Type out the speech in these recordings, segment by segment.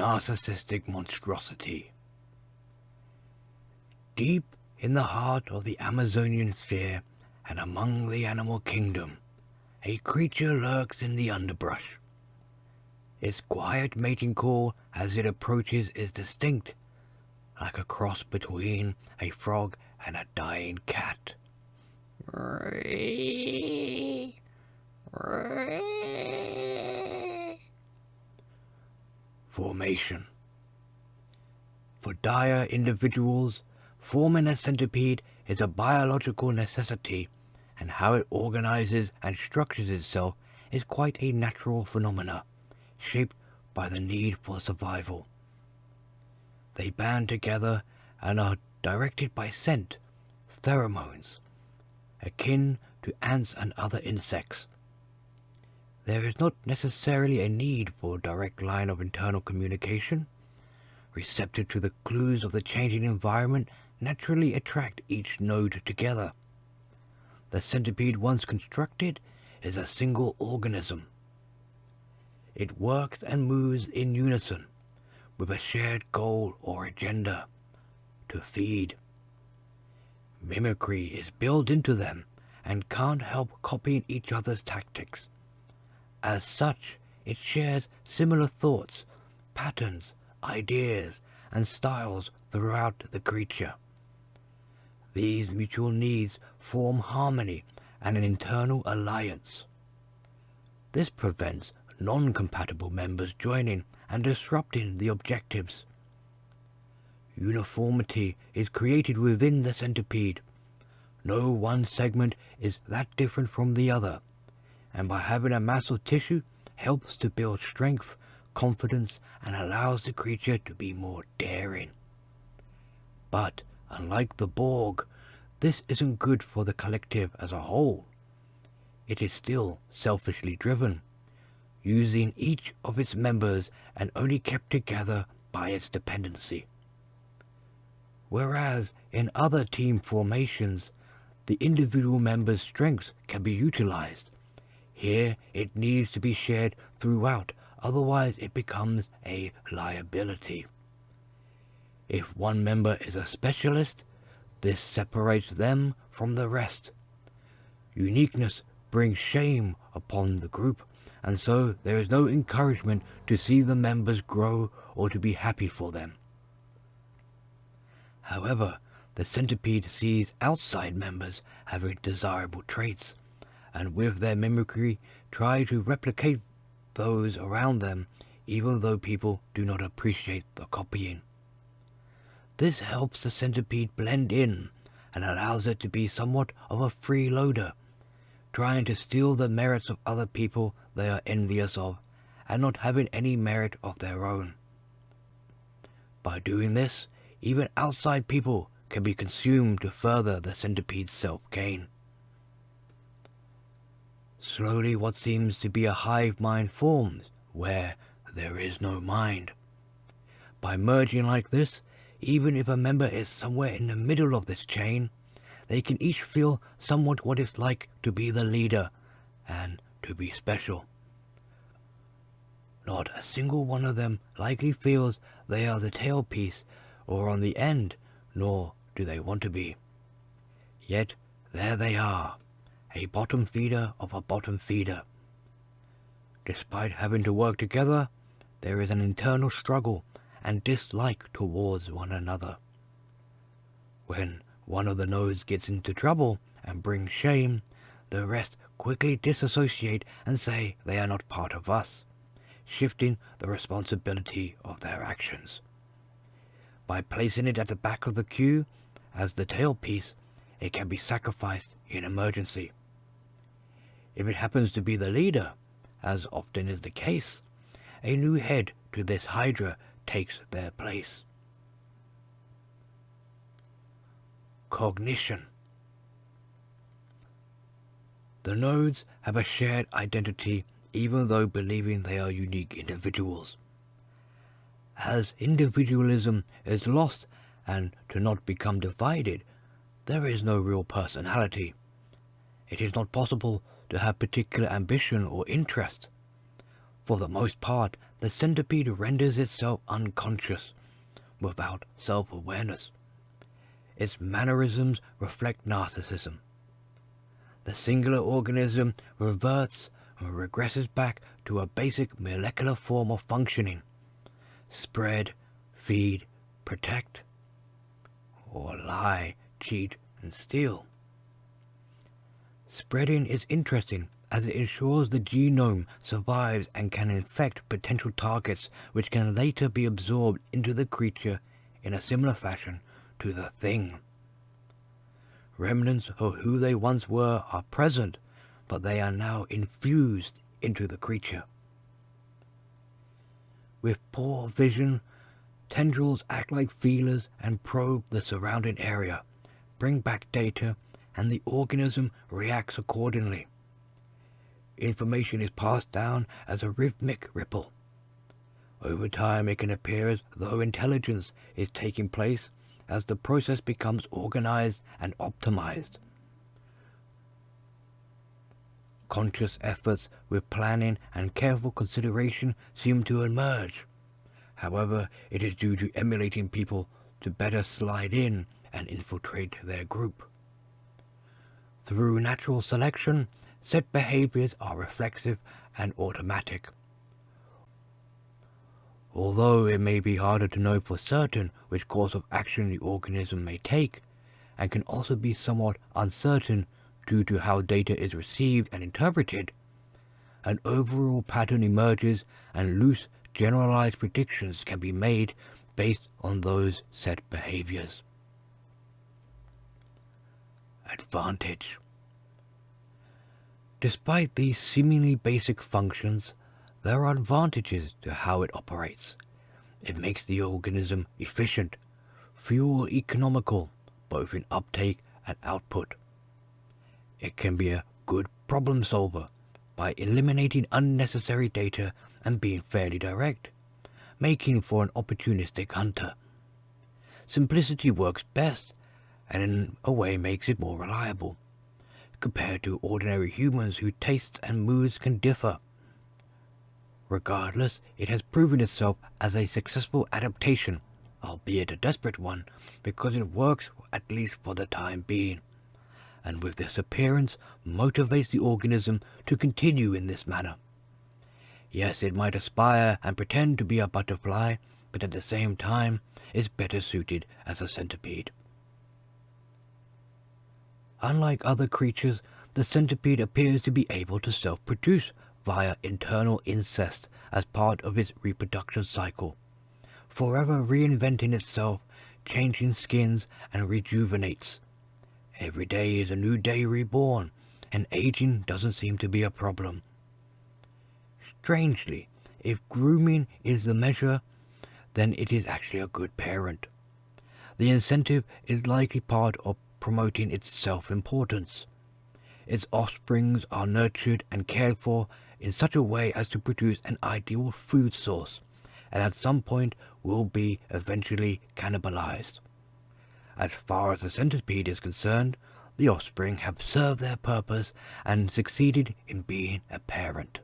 narcissistic monstrosity. Deep in the heart of the Amazonian sphere and among the animal kingdom, a creature lurks in the underbrush. Its quiet mating call as it approaches is distinct, like a cross between a frog and a dying cat. Formation. For dire individuals, forming a centipede is a biological necessity, and how it organizes and structures itself is quite a natural phenomena, shaped by the need for survival. They band together and are directed by scent, pheromones, akin to ants and other insects. There is not necessarily a need for a direct line of internal communication. Receptive to the clues of the changing environment naturally attract each node together. The centipede once constructed is a single organism. It works and moves in unison, with a shared goal or agenda: to feed. Mimicry is built into them and can't help copying each other's tactics. As such, it shares similar thoughts, patterns, ideas, and styles throughout the creature. These mutual needs form harmony and an internal alliance. This prevents non-compatible members joining and disrupting the objectives. Uniformity is created within the centipede. No one segment is that different from the other, and by having a mass of tissue helps to build strength, confidence, and allows the creature to be more daring. But, unlike the Borg, this isn't good for the collective as a whole. It is still selfishly driven, using each of its members and only kept together by its dependency. Whereas in other team formations, the individual members' strengths can be utilized. Here it needs to be shared throughout, otherwise it becomes a liability. If one member is a specialist, this separates them from the rest. Uniqueness brings shame upon the group, and so there is no encouragement to see the members grow or to be happy for them. However, the centipede sees outside members having desirable traits, and with their mimicry try to replicate those around them, even though people do not appreciate the copying. This helps the centipede blend in and allows it to be somewhat of a freeloader, trying to steal the merits of other people they are envious of, and not having any merit of their own. By doing this, even outside people can be consumed to further the centipede's self-gain. Slowly what seems to be a hive mind forms, where there is no mind. By merging like this, even if a member is somewhere in the middle of this chain, they can each feel somewhat what it's like to be the leader and to be special. Not a single one of them likely feels they are the tailpiece or on the end, nor do they want to be. Yet there they are, a bottom feeder of a bottom feeder. Despite having to work together, there is an internal struggle and dislike towards one another. When one of the nodes gets into trouble and brings shame, the rest quickly disassociate and say they are not part of us, shifting the responsibility of their actions. By placing it at the back of the queue as the tailpiece, it can be sacrificed in emergency. If it happens to be the leader, as often is the case, a new head to this hydra takes their place. Cognition. The nodes have a shared identity even though believing they are unique individuals. As individualism is lost and to not become divided, there is no real personality. It is not possible to have particular ambition or interest. For the most part, the centipede renders itself unconscious, without self-awareness. Its mannerisms reflect narcissism. The singular organism reverts and regresses back to a basic molecular form of functioning: spread, feed, protect, or lie, cheat, and steal. Spreading is interesting as it ensures the genome survives and can infect potential targets, which can later be absorbed into the creature in a similar fashion to the thing. Remnants of who they once were are present, but they are now infused into the creature. With poor vision, tendrils act like feelers and probe the surrounding area, bring back data, and the organism reacts accordingly. Information is passed down as a rhythmic ripple. Over time, it can appear as though intelligence is taking place as the process becomes organized and optimized. Conscious efforts with planning and careful consideration seem to emerge. However, it is due to emulating people to better slide in and infiltrate their group. Through natural selection, set behaviors are reflexive and automatic. Although it may be harder to know for certain which course of action the organism may take, and can also be somewhat uncertain due to how data is received and interpreted, an overall pattern emerges and loose, generalized predictions can be made based on those set behaviors. Advantage. Despite these seemingly basic functions, there are advantages to how it operates. It makes the organism efficient, fuel economical, both in uptake and output. It can be a good problem solver by eliminating unnecessary data and being fairly direct, making for an opportunistic hunter. Simplicity works best, and in a way makes it more reliable, compared to ordinary humans whose tastes and moods can differ. Regardless, it has proven itself as a successful adaptation, albeit a desperate one, because it works at least for the time being, and with this appearance motivates the organism to continue in this manner. Yes, it might aspire and pretend to be a butterfly, but at the same time is better suited as a centipede. Unlike other creatures, the centipede appears to be able to self-produce via internal incest as part of its reproduction cycle, forever reinventing itself, changing skins, and rejuvenates. Every day is a new day reborn, and aging doesn't seem to be a problem. Strangely, if grooming is the measure, then it is actually a good parent. The incentive is likely part of promoting its self-importance. Its offsprings are nurtured and cared for in such a way as to produce an ideal food source, and at some point will be eventually cannibalized. As far as the centipede is concerned, the offspring have served their purpose and succeeded in being a parent.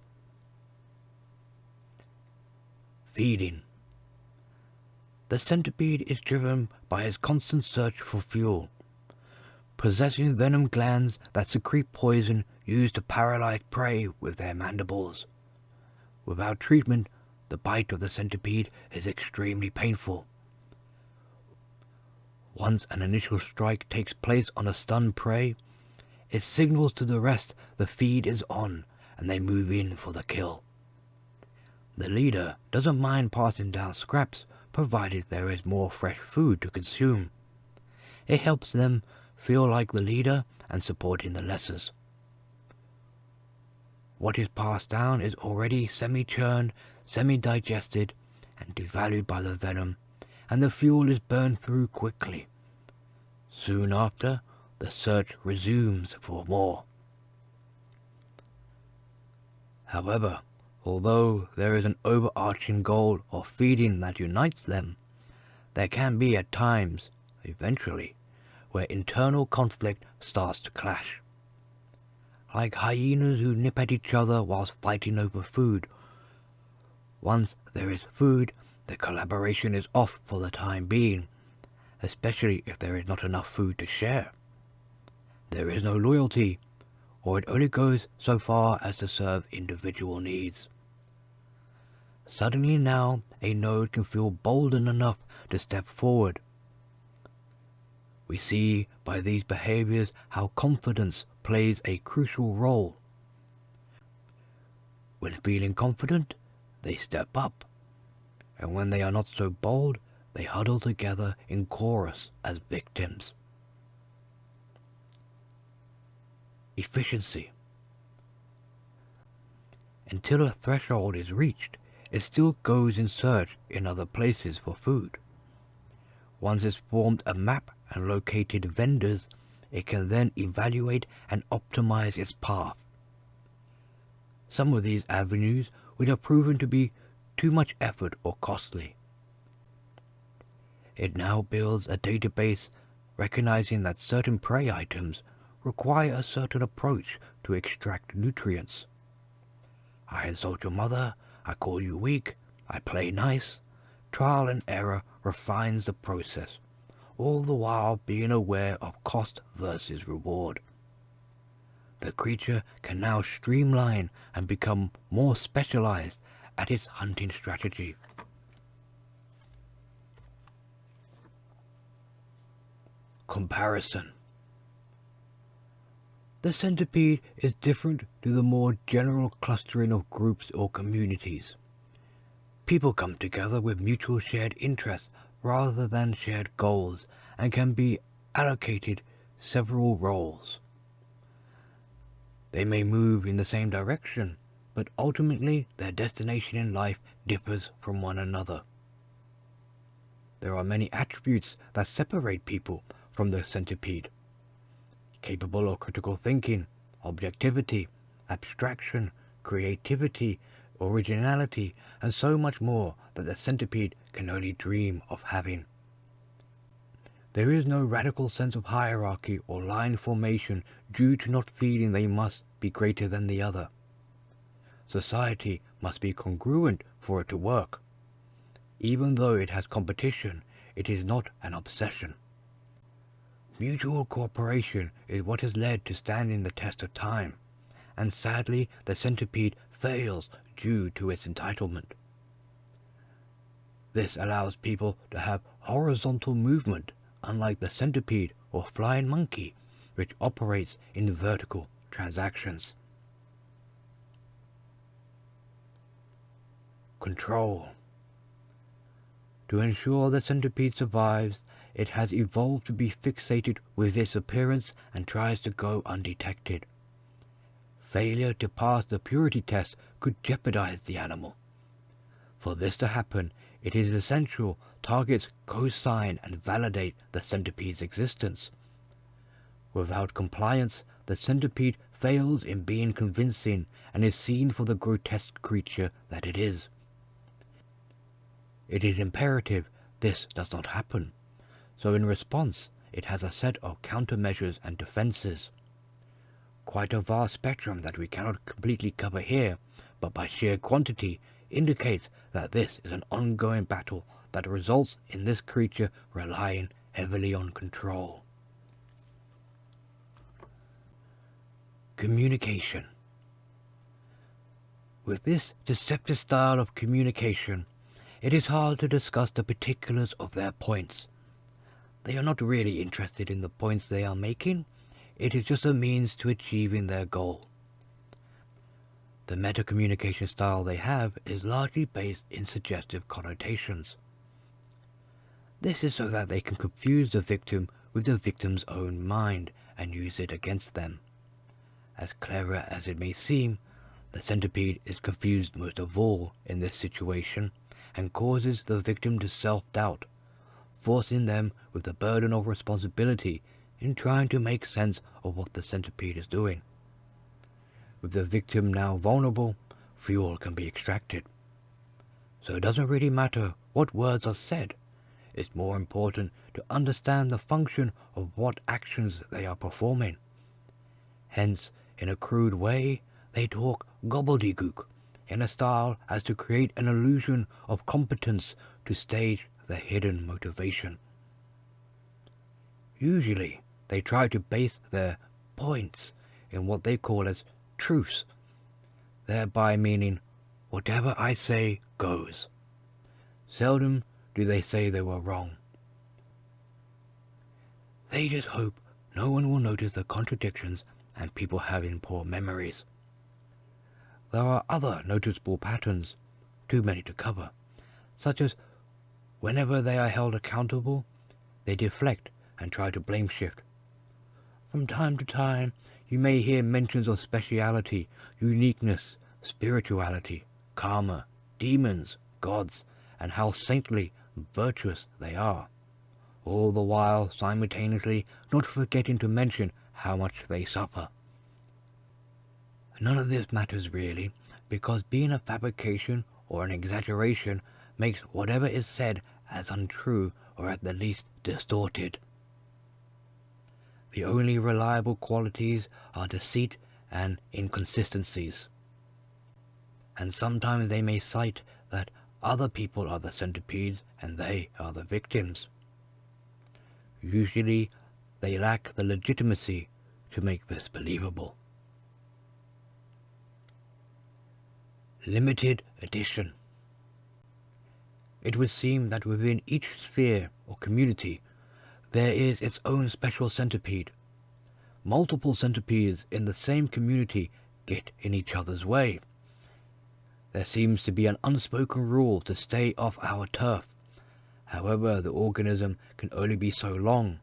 Feeding. The centipede is driven by its constant search for fuel, possessing venom glands that secrete poison used to paralyze prey with their mandibles. Without treatment, the bite of the centipede is extremely painful. Once an initial strike takes place on a stunned prey, it signals to the rest the feed is on and they move in for the kill. The leader doesn't mind passing down scraps provided there is more fresh food to consume. It helps them feel like the leader and supporting the lessers. What is passed down is already semi-churned, semi-digested, and devalued by the venom, and the fuel is burned through quickly. Soon after, the search resumes for more. However, although there is an overarching goal of feeding that unites them, there can be at times, eventually, where internal conflict starts to clash. Like hyenas who nip at each other whilst fighting over food, Once there is food, the collaboration is off for the time being, especially if there is not enough food to share. There is no loyalty, or it only goes so far as to serve individual needs. Suddenly now, a node can feel bolden enough to step forward. We see by these behaviors how confidence plays a crucial role. When feeling confident, they step up, and when they are not so bold, they huddle together in chorus as victims. Efficiency. Until a threshold is reached, it still goes in search in other places for food. Once it's formed a map and located vendors, it can then evaluate and optimize its path. Some of these avenues would have proven to be too much effort or costly. It now builds a database recognizing that certain prey items require a certain approach to extract nutrients. I insult your mother, I call you weak, I play nice. Trial and error refines the process, all the while being aware of cost versus reward. The creature can now streamline and become more specialized at its hunting strategy. Comparison. The centipede is different to the more general clustering of groups or communities. People come together with mutual shared interests rather than shared goals and can be allocated several roles. They may move in the same direction, but ultimately their destination in life differs from one another. There are many attributes that separate people from the centipede. Capable of critical thinking, objectivity, abstraction, creativity, originality, and so much more that the centipede can only dream of having. There is no radical sense of hierarchy or line formation due to not feeling they must be greater than the other. Society must be congruent for it to work. Even though it has competition, it is not an obsession. Mutual cooperation is what has led to standing the test of time, and sadly the centipede fails due to its entitlement. This allows people to have horizontal movement, unlike the centipede or flying monkey, which operates in vertical transactions. Control. To ensure the centipede survives, it has evolved to be fixated with its appearance and tries to go undetected. Failure to pass the purity test could jeopardize the animal. For this to happen, it is essential targets co-sign and validate the centipede's existence. Without compliance, the centipede fails in being convincing and is seen for the grotesque creature that it is. It is imperative this does not happen, so in response it has a set of countermeasures and defenses. Quite a vast spectrum that we cannot completely cover here, but by sheer quantity indicates that this is an ongoing battle that results in this creature relying heavily on control. Communication. With this deceptive style of communication, it is hard to discuss the particulars of their points. They are not really interested in the points they are making, it is just a means to achieving their goal. The meta-communication style they have is largely based in suggestive connotations. This is so that they can confuse the victim with the victim's own mind and use it against them. As clever as it may seem, the centipede is confused most of all in this situation and causes the victim to self-doubt, forcing them with the burden of responsibility in trying to make sense of what the centipede is doing. With the victim now vulnerable, fuel can be extracted. So it doesn't really matter what words are said. It's more important to understand the function of what actions they are performing. Hence, in a crude way, they talk gobbledygook, in a style as to create an illusion of competence to stage their hidden motivation. Usually, they try to base their points in what they call as truths, thereby meaning whatever I say goes. Seldom do they say they were wrong. They just hope no one will notice the contradictions and people having poor memories. There are other noticeable patterns, too many to cover, such as whenever they are held accountable, they deflect and try to blame shift. From time to time, you may hear mentions of speciality, uniqueness, spirituality, karma, demons, gods, and how saintly and virtuous they are, all the while simultaneously not forgetting to mention how much they suffer. None of this matters really, because being a fabrication or an exaggeration makes whatever is said as untrue or at the least distorted. The only reliable qualities are deceit and inconsistencies. And sometimes they may cite that other people are the centipedes and they are the victims. Usually they lack the legitimacy to make this believable. Limited edition. It would seem that within each sphere or community there is its own special centipede. Multiple centipedes in the same community get in each other's way. There seems to be an unspoken rule to stay off our turf. However, the organism can only be so long.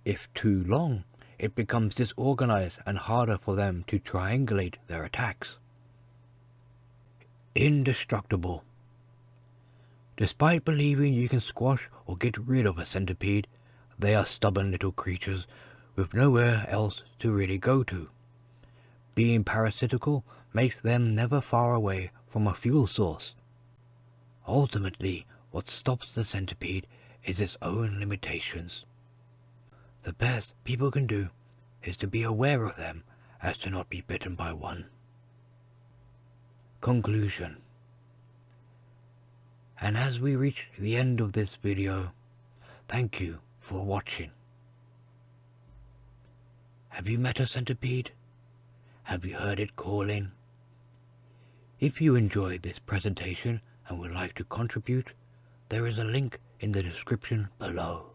If too long, it becomes disorganized and harder for them to triangulate their attacks. Indestructible. Despite believing you can squash or get rid of a centipede, they are stubborn little creatures with nowhere else to really go to. Being parasitical makes them never far away from a fuel source. Ultimately, what stops the centipede is its own limitations. The best people can do is to be aware of them as to not be bitten by one. Conclusion. And as we reach the end of this video, thank you for watching. Have you met a centipede? Have you heard it calling? If you enjoyed this presentation and would like to contribute, there is a link in the description below.